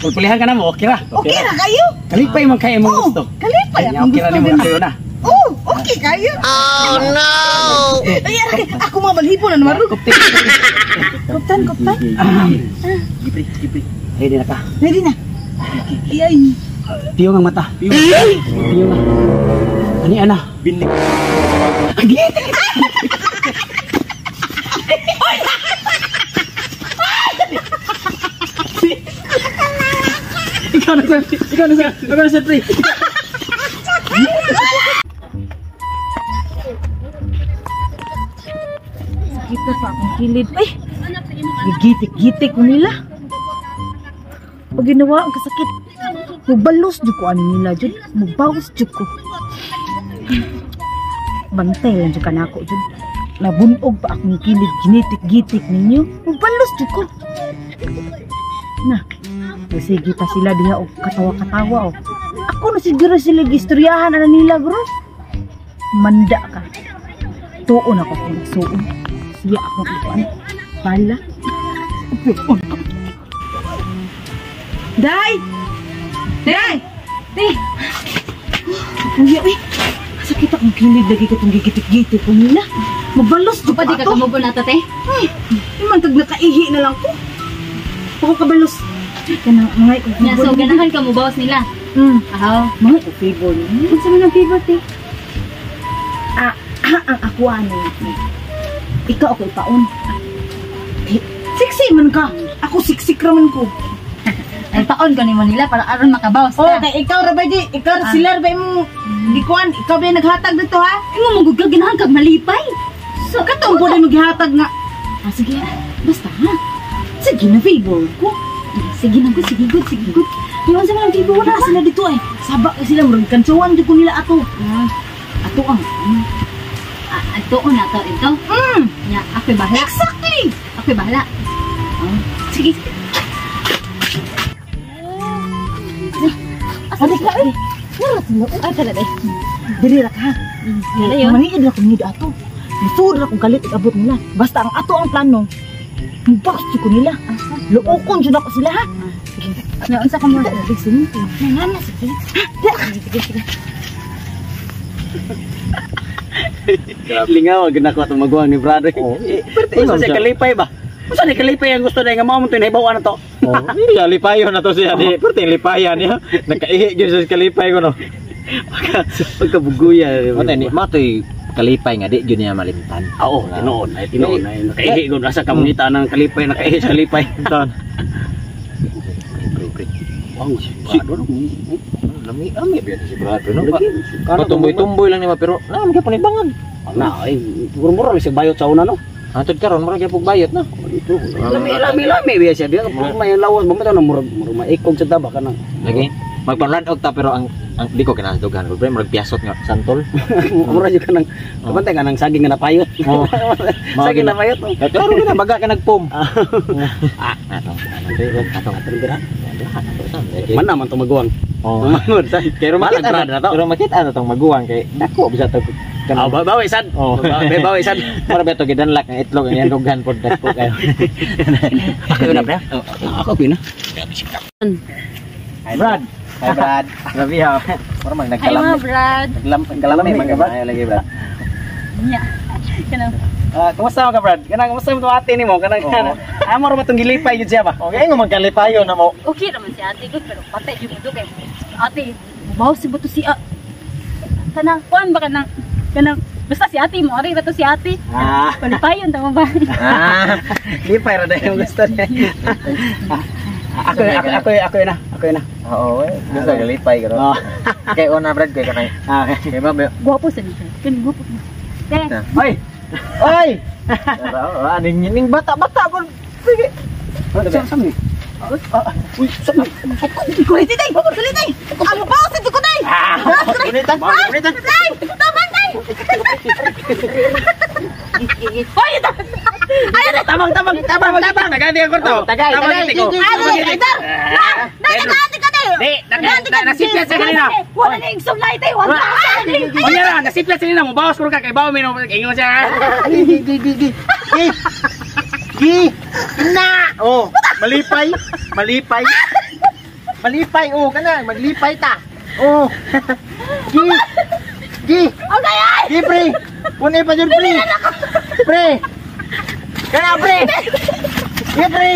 Pilihan ka na mo, okay ra? Okay ra kayo? Kalipay man kayo mong gusto. Kalipay akong Okay ra gusto ni mo din. kayo na. Oh, okay kayo. Oh no! Ay, ako mabalhibo na naman. Kuptan. Gipri. Ready na ka? Ready na. Iyay. Piyong ang mata. Piyong. Ani ana? Binik. Ikaw na sa pre. Kita sa akong kilid. Ay, gigitik-gitik ko nila. Pag ginawa ang kasakit, mubalos dyan ko ano nila dyan. Mubawas dyan ko. Bantay lang dyan ka na ako dyan. Nabunog pa akong kilid, ginitik-gitik ninyo. Mubalos dyan ko. Na, sige pa sila diha o katawa-katawa o. Ako na siguro sila gistoryahan na nila bro. Manda ka. Tuon ako kung nagsuon. Siya ako ikuan. Bala. Day! Day! Day! Kuya, sakit akong kilid lagi ka itong gigitik-gitik ko nila. Mabalos dyan pa Pwede ka kumubo na to, te? Iman tag nakaihi na lang ko. Ako kabalos. Kanang mga ikong Nga, so ganahan ka mo bawas nila. Ahaw. Mga ikong favor. Ano sa mga favor, te? Ang ako ano. Ikaw ako ipaon. Siksi man ka. Ako siksik raman ko. Ay, paon ko ni mo nila para aron makabawas ka. Oh, kay ikaw ra ba di? Ikaw sila ba mo gikuan? Ikaw ba naghatag dito ha? Imo mo gud ganahan kag malipay. So katong po na maghatag nga. Sige, basta ha. Sige na favor ko. Sige na gud, sige good. Yung sa mga favor na sila dito eh. Sabak na sila murag kansuan jud ko nila ato. Ato ang Ito na to, ito. Nya, ako'y bahala. Exactly. Ako'y bahala. Sige. Ate ka eh. Nara sila. Ay, tala day. Dili ra ka. Ano yun? Maniid ra ko nido ato. Nisud ra kong galit abot nila. Basta ang ato ang plano. Bakit ko nila? Luokon jud ako sila ha. Sige. Nga, unsa ka mo? Sige. Nana sige. Sige. Lingaw gid nako atong maguwang ni brother. Pero sa kalipay ba? Usa ni kalipay ang gusto day nga mao mo to nahibaw to. Iya lipayon na to siya di. Perti lipayan niya. Nakaihi gyud sa kalipay ko no. Pagkabuguya. Mata ni matoy kalipay nga di gyud niya malimtan. Oo, tinuon ay nakaihi gud asa kamunita ng kalipay nakaihi sa kalipay. Tan. Wow, si brother. Lami biya si brother no. Patumboy-tumboy lang ni pero na magya panibangan. Na ay murmura lang si bayot sa una no. Antod karon mura gyud pugbayot no. Lami biya siya dia may lawas bumitaw na murag maikog sa taba kana. Lagi magpanlan og ta pero ang di ko kinahanglan ko pre murag piasot nga santol. Mura jud kanang kabantay kanang saging nga napayot. Saging napayot. Pero gina baga ka nagpom. Mana man to maguwang. Oh. Pero makita na to. Pero makita na tong maguwang kay dako bisa to Ah, bawi sad. Oh, bawi sad. Para beto gidanlak ang itlog ang yandugan pod dako kayo. Ako na pre. Ako pina. Hi Brad. Hi Brad. Grabe ha. Para mag Ay, mga Brad. nagkalami mga Brad. Ay lagi Brad. Nya. Kanang Kumusta ka Brad? Kumusta mo ate nimo? Amo ra matong gilipay jud siya ba? Okay nga magkalipayo na mo. okay naman si ate good pero patay yung mundo kay ate bawas si buto si kanang kuan ba kanang basta si ate mo ari ra to si ate. Palipayon tama ba? Lipay ra dayon gusto niya. Ako na. Oo, bisa galipay garo. Kay una Brad kay kanay. Kay ba? Guwapo sa dito. Kan guwapo. Oy. Ning bata-bata kon. Sige. Sami. Uy, sami. Kulit tay, kulit tay. Ang bawas sa ko tay. Kulitan. Hoy ito. Tabang. Nagandi ako to. Tagay. ko. Nasiplat sa kanina. Wala na yung sublay tayo. Wala na. Onya ra, nasiplat sa kanina mo. Bawas ko ka kay bawo mi no ingon siya. Gi! Ina! Oh, malipay. Malipay. Malipay, oh, kana, maglipay ta. Oh. Gi! Gi! Okay, ay! Gi, pre! Punay pa dyan, pre! Pre! Kana, pre! Gi, pre!